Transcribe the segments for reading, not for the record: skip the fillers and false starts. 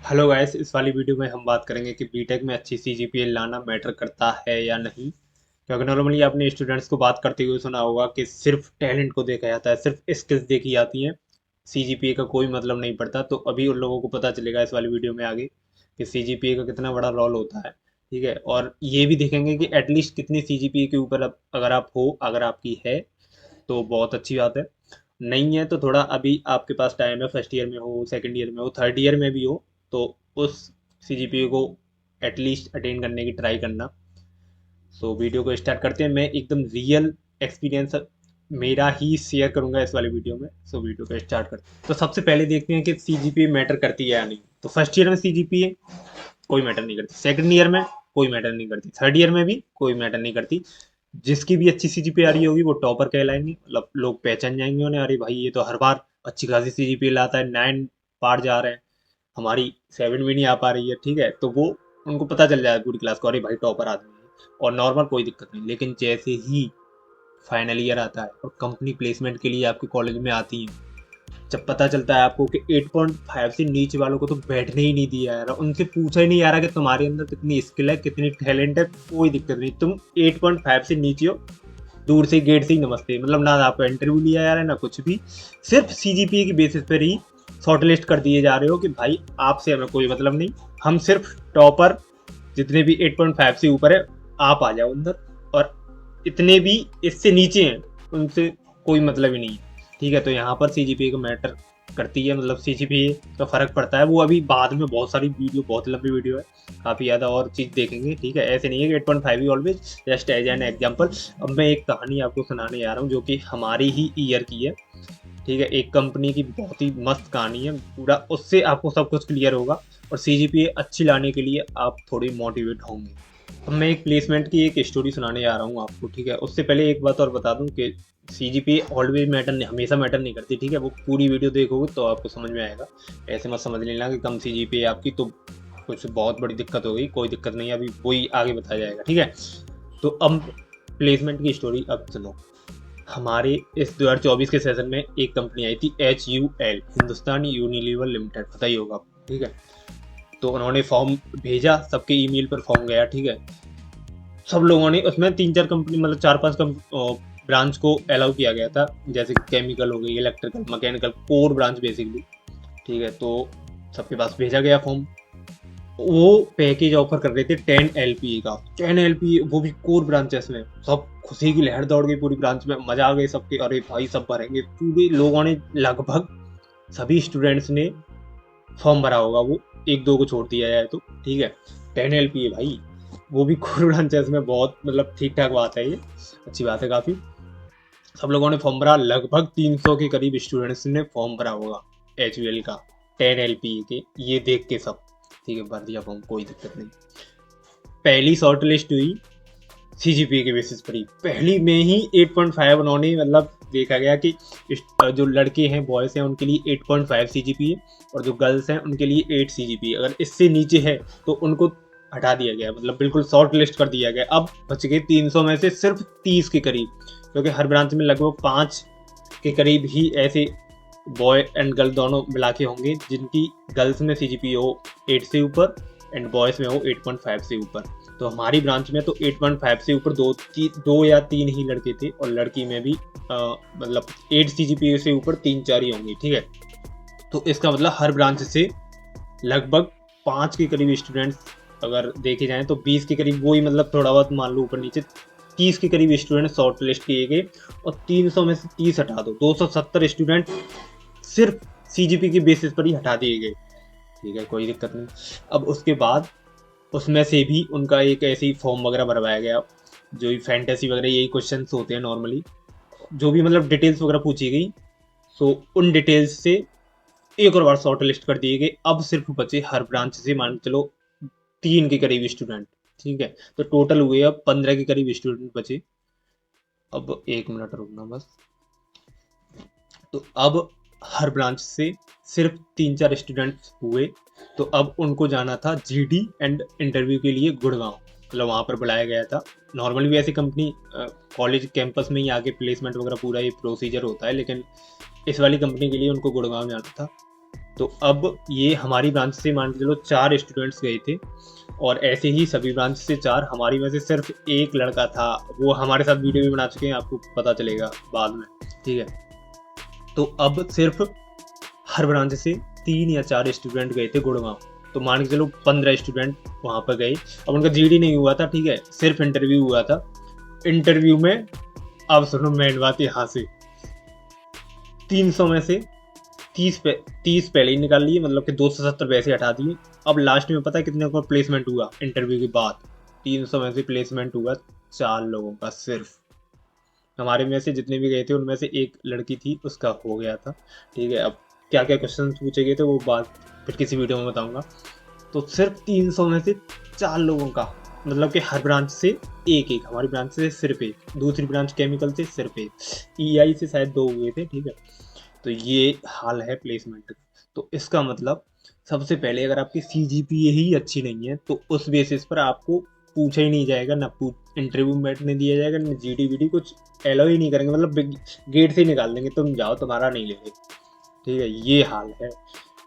Hello guys, इस वाली video में हम बात करेंगे कि बीटेक में अच्छी सीजीपीए लाना मैटर करता है या नहीं। क्योंकि नॉर्मली आपने स्टूडेंट्स को बात करते हुए सुना होगा कि सिर्फ टैलेंट को देखा जाता है, सिर्फ स्किल्स देखी जाती हैं, सीजीपीए का कोई मतलब नहीं पड़ता। तो अभी उन लोगों को पता चलेगा इस वाली वीडियो में आगे कि सीजीपीए का कितना बड़ा रोल होता है। ठीक है, और ये भी देखेंगे कि एटलीस्ट कितनी सीजीपीए के ऊपर अगर आप हो, अगर आपकी है तो बहुत अच्छी बात है। नहीं है तो थोड़ा अभी आपके पास टाइम है, फर्स्ट ईयर में हो, सेकंड ईयर में हो, थर्ड ईयर में भी हो, तो उस सीजीपीए को एटलीस्ट अटेन करने की ट्राई करना। सो वीडियो को स्टार्ट करते हैं। मैं एकदम रियल एक्सपीरियंस मेरा ही शेयर करूंगा इस वाली वीडियो में। सो वीडियो को स्टार्ट करते हैं। तो सबसे पहले देखते हैं कि सीजीपीए मैटर करती है या नहीं। तो फर्स्ट ईयर में सीजीपीए कोई मैटर नहीं करती, सेकंड ईयर में कोई मैटर नहीं करती, थर्ड ईयर में भी कोई मैटर नहीं करती। जिसकी भी अच्छी सीजीपीए आ रही होगी वो टॉपर कहलाएंगे, मतलब लोग पहचान जाएंगे उन्हें, अरे भाई ये तो हर बार अच्छी खासी सीजीपीए लाता है, 9 पार जा रहे हैं, हमारी 7 भी नहीं आ पा रही है। ठीक है, तो वो उनको पता चल जाए पूरी क्लास को, अरे भाई टॉपर आदमी है और नॉर्मल कोई दिक्कत नहीं। लेकिन जैसे ही फाइनल ईयर आता है और कंपनी प्लेसमेंट के लिए आपके कॉलेज में आती है, जब पता चलता है आपको कि 8.5 से नीचे वालों को तो बैठने ही नहीं दिया यार, उनसे पूछा ही नहीं आ रहा कि तुम्हारे अंदर कितनी स्किल है, कितनी टैलेंट है, कोई दिक्कत नहीं, तुम 8.5 से नीचे हो, दूर से गेट से ही नमस्ते, मतलब ना आपको इंटरव्यू लिया जा रहा है ना कुछ भी, सिर्फ सीजीपीए की बेसिस पर ही शॉर्ट लिस्ट कर दिए जा रहे हो कि भाई आपसे हमें कोई मतलब नहीं, हम सिर्फ टॉपर जितने भी 8.5 से ऊपर है आप आ जाओ अंदर, और इतने भी इससे नीचे हैं उनसे कोई मतलब ही नहीं है। ठीक है, तो यहाँ पर सीजीपीए का मैटर करती है, मतलब सीजीपीए का फर्क पड़ता है। वो अभी बाद में बहुत सारी वीडियो, बहुत लंबी वीडियो है, काफ़ी ज़्यादा और चीज़ देखेंगे। ठीक है, ऐसे नहीं है कि 8.5 ही always, just as an example. अब मैं एक कहानी आपको सुनाने जा रहा हूँ जो कि हमारी ही ईयर की है। ठीक है, एक कंपनी की बहुत ही मस्त कहानी है, पूरा उससे आपको सब कुछ क्लियर होगा और सीजीपीए अच्छी लाने के लिए आप थोड़ी मोटिवेट होंगे। अब मैं एक प्लेसमेंट की एक स्टोरी सुनाने जा रहा हूँ आपको। ठीक है, उससे पहले एक बात और बता दूं कि सीजीपीए ऑलवेज मैटर नहीं, हमेशा मैटर नहीं करती। ठीक है, वो पूरी वीडियो देखोगे तो आपको समझ में आएगा। ऐसे मत समझ लेना कि कम सीजीपीए आपकी तो कुछ बहुत बड़ी दिक्कत हो गई, कोई दिक्कत नहीं है, अभी वही आगे बताया जाएगा। ठीक है, तो अब प्लेसमेंट की स्टोरी अब सुनो। हमारे इस 2024 के सेशन में एक कंपनी आई थी, HUL, हिंदुस्तान यूनिलीवर लिमिटेड, पता ही होगा आपको। ठीक है, तो उन्होंने फॉर्म भेजा, सबके ईमेल पर फॉर्म गया। ठीक है, सब लोगों ने उसमें 3-4 कंपनी, मतलब 4-5 ब्रांच को अलाउ किया गया था, जैसे कि केमिकल हो गई, electrical, mechanical, core branch basically. ठीक है, तो सबके पास भेजा गया फॉर्म। वो पैकेज ऑफर कर रहे थे 10 LPA का, 10 LPA, वो भी कोर ब्रांचेस में। सब खुशी की लहर दौड़ गई पूरी ब्रांच में, मजा आ गई सबके, अरे भाई सब भरेंगे। पूरे लोगों ने, लगभग सभी स्टूडेंट्स ने फॉर्म भरा होगा, वो एक दो को छोड़ दिया जाए तो। ठीक है, 10 LPA भाई, वो भी कोर ब्रांचेस में, बहुत मतलब ठीक ठाक बात है, ये अच्छी बात है काफ़ी। सब लोगों ने फॉर्म भरा, लगभग 300 के करीब स्टूडेंट्स ने फॉर्म भरा होगा HUL का, 10 LPA के, ये देख के सब। ठीक है, भर दिया फॉर्म, कोई दिक्कत नहीं। पहली शॉर्ट लिस्ट हुई सीजीपीए के बेसिस पर ही, पहली में ही 8.5 उन्होंने, मतलब देखा गया कि जो लड़के हैं, बॉयज हैं, उनके लिए 8.5 सीजीपीए और जो गर्ल्स हैं उनके लिए 8 सीजीपीए। अगर इससे नीचे है तो उनको हटा दिया गया, मतलब बिल्कुल शॉर्ट लिस्ट कर दिया गया। अब बच गए 300 में से सिर्फ 30 के करीब, क्योंकि हर ब्रांच में लगभग 5 के करीब ही ऐसे बॉय एंड गर्ल दोनों मिला के होंगे जिनकी गर्ल्स में सीजीपीए हो 8 से ऊपर एंड बॉयज़ में हो 8.5 से ऊपर। तो हमारी ब्रांच में तो 8.5 से ऊपर दो या तीन ही लड़के थे, और लड़की में भी मतलब 8 सीजीपीए से ऊपर 3-4 ही होंगे। ठीक है, तो इसका मतलब हर ब्रांच से लगभग 5 के करीब स्टूडेंट्स अगर देखे जाएं तो 20 के करीब, वही मतलब थोड़ा बहुत मान लो ऊपर नीचे, 30 के करीब स्टूडेंट शॉर्ट लिस्ट किए गए। और 300 में से 30 हटा दो, 270 स्टूडेंट सिर्फ सीजीपी की बेसिस पर ही हटा दिए गए। ठीक है, कोई दिक्कत नहीं। अब उसके बाद उसमें से भी उनका एक ऐसे ही फॉर्म वगैरह भरवाया गया, जो भी फैंटेसी वगैरह यही क्वेश्चंस होते हैं नॉर्मली, जो भी मतलब डिटेल्स वगैरह पूछी गई। सो उन डिटेल्स से एक और बार शॉर्ट लिस्ट कर दिए गए। अब सिर्फ बचे हर ब्रांच से मान के चलो 3 के करीब स्टूडेंट। ठीक है, तो टोटल हुए अब 15 के करीब स्टूडेंट बचे। अब एक मिनट रुकना बस। तो अब हर ब्रांच से सिर्फ 3-4 स्टूडेंट्स हुए। तो अब उनको जाना था जीडी एंड इंटरव्यू के लिए गुड़गांव, मतलब वहाँ पर बुलाया गया था। नॉर्मली भी ऐसी कंपनी कॉलेज कैंपस में ही आके प्लेसमेंट वगैरह पूरा ये प्रोसीजर होता है, लेकिन इस वाली कंपनी के लिए उनको गुड़गांव जाना था। तो अब ये हमारी ब्रांच से मान के चलो 4 स्टूडेंट्स गए थे, और ऐसे ही सभी ब्रांच से 4, हमारी में से सिर्फ एक लड़का था, वो हमारे साथ वीडियो भी बना चुके हैं, आपको पता चलेगा बाद में, ठीक है। तो अब सिर्फ हर ब्रांच से 3 या 4 स्टूडेंट गए थे गुड़गांव, तो मान के चलो 15 स्टूडेंट वहाँ पर गए। अब उनका जीडी नहीं हुआ था, ठीक है, सिर्फ इंटरव्यू हुआ था। इंटरव्यू में, अब सुनो मेन बात यहाँ से, 300 में से 30 पहले ही निकाल लिए, मतलब कि 270 वैसे हटा दिए। अब लास्ट में पता है कितने को प्लेसमेंट हुआ इंटरव्यू के बाद? 300 में से प्लेसमेंट हुआ 4 लोगों का सिर्फ। हमारे में से जितने भी गए थे उनमें से एक लड़की थी, उसका हो गया था, ठीक है। अब क्या क्या क्वेश्चन पूछे गए थे वो बात फिर किसी वीडियो में बताऊंगा। तो सिर्फ 300 में से 4 लोगों का, मतलब कि हर ब्रांच से एक एक, हमारी ब्रांच से सिर्फ एक, दूसरी ब्रांच केमिकल से सिर्फ एक, ईआई से शायद 2 हुए थे, ठीक है। तो ये हाल है प्लेसमेंट। तो इसका मतलब सबसे पहले अगर आपकी सीजीपीए ही अच्छी नहीं है तो उस बेसिस पर आपको पूछा ही नहीं जाएगा, ना इंटरव्यू में बैठने दिया जाएगा, ना जीडी वीडी कुछ एलो ही नहीं करेंगे, मतलब गेट से ही निकाल देंगे, तुम जाओ तुम्हारा नहीं लेंगे, ठीक है। ये हाल है।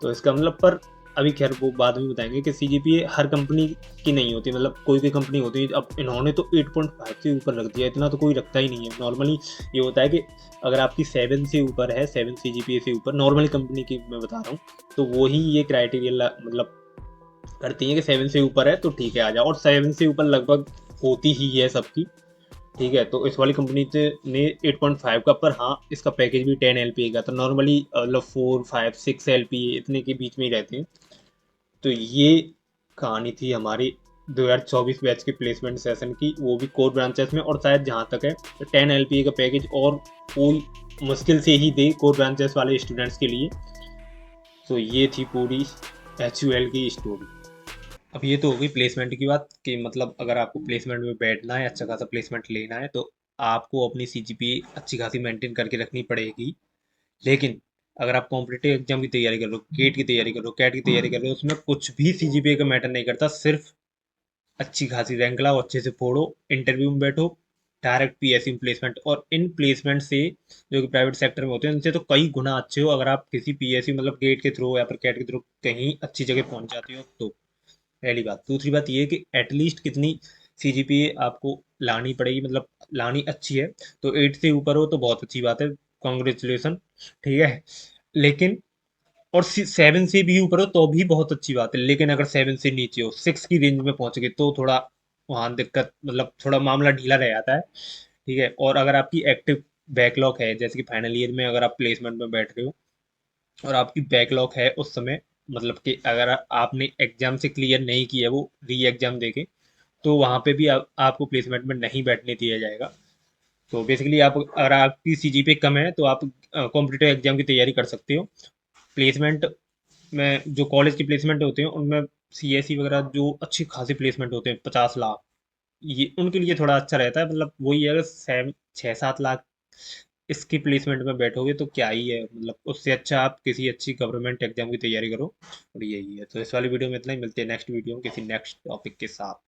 तो इसका मतलब, पर अभी खैर वो बाद में बताएंगे कि सीजीपीए हर कंपनी की नहीं होती, मतलब कोई कोई कंपनी होती है। अब इन्होंने तो 8.5 से ऊपर रख दिया, इतना तो कोई रखता ही नहीं है। नॉर्मली ये होता है कि अगर आपकी 7 से ऊपर है, 7 सीजीपीए से ऊपर, नॉर्मली कंपनी की मैं बता रहा हूँ, तो वो ही ये क्राइटेरिया मतलब करती है कि 7 से ऊपर है तो ठीक है आ जाओ, और 7 से ऊपर लगभग होती ही है सबकी, ठीक है। तो इस वाली कंपनी ने 8.5 का, पर हाँ इसका पैकेज भी 10 एलपीए का, तो नॉर्मली मतलब 4 5 6 एलपीए इतने के बीच में ही रहते हैं। तो ये कहानी थी हमारी 2024 बैच के प्लेसमेंट सेशन की, वो भी कोर ब्रांचेस में। और शायद जहाँ तक है 10 एलपीए का पैकेज और कोई मुश्किल से ही दे कोर ब्रांचेस वाले स्टूडेंट्स के लिए। तो ये थी पूरी एचयूएल की स्टोरी। अब ये तो हो गई प्लेसमेंट की बात, कि मतलब अगर आपको प्लेसमेंट में बैठना है, अच्छा खासा प्लेसमेंट लेना है, तो आपको अपनी सीजीपीए अच्छी खासी मेंटेन करके रखनी पड़ेगी। लेकिन अगर आप कॉम्पिटेटिव एग्जाम की तैयारी कर रहे हो, गेट की तैयारी कर रहे हो, कैट की तैयारी कर रहे हो, उसमें कुछ भी सीजीपीए का मैटर नहीं करता, सिर्फ अच्छी खासी रैंक लाओ, अच्छे से फोड़ो, इंटरव्यू में बैठो, डायरेक्ट पीएससी प्लेसमेंट। और इन प्लेसमेंट से, जो कि प्राइवेट सेक्टर में होते हैं, उनसे तो कई गुना अच्छे हो अगर आप किसी पीएससी मतलब गेट के थ्रू या फिर कैट के थ्रू कहीं अच्छी जगह पहुंच जाते हो तो। पहली बात। दूसरी बात ये है कि एटलीस्ट कितनी सीजीपीए आपको लानी पड़ेगी, मतलब लानी अच्छी है तो 8 से ऊपर हो तो बहुत अच्छी बात है, कॉन्ग्रेचुलेसन, ठीक है। लेकिन और 7 से भी ऊपर हो तो भी बहुत अच्छी बात है, लेकिन अगर 7 से नीचे हो, 6 की रेंज में पहुंच गए तो थोड़ा वहाँ दिक्कत, मतलब थोड़ा मामला ढीला रह जाता है, ठीक है। और अगर आपकी एक्टिव बैकलॉग है, जैसे कि फाइनल ईयर में अगर आप प्लेसमेंट में बैठ रहे हो और आपकी बैकलॉग है उस समय, मतलब कि अगर आपने एग्जाम से क्लियर नहीं किया है, वो री एग्जाम देके, तो वहाँ पे भी आपको प्लेसमेंट में नहीं बैठने दिया जाएगा। तो बेसिकली आप, अगर आपकी सीजीपीए कम है तो आप कॉम्पिटिटिव एग्जाम की तैयारी कर सकते हो। प्लेसमेंट में जो कॉलेज के प्लेसमेंट होते हैं उनमें सीएससी वगैरह जो अच्छी खासी प्लेसमेंट होते हैं 50 लाख, ये उनके लिए थोड़ा अच्छा रहता है। मतलब वही है, अगर 6 7 लाख इसकी प्लेसमेंट में बैठोगे तो क्या ही है, मतलब उससे अच्छा आप किसी अच्छी गवर्नमेंट एग्जाम की तैयारी करो। और यही है। तो इस वाली वीडियो में इतना ही, मिलते हैं नेक्स्ट वीडियो में किसी नेक्स्ट टॉपिक के साथ।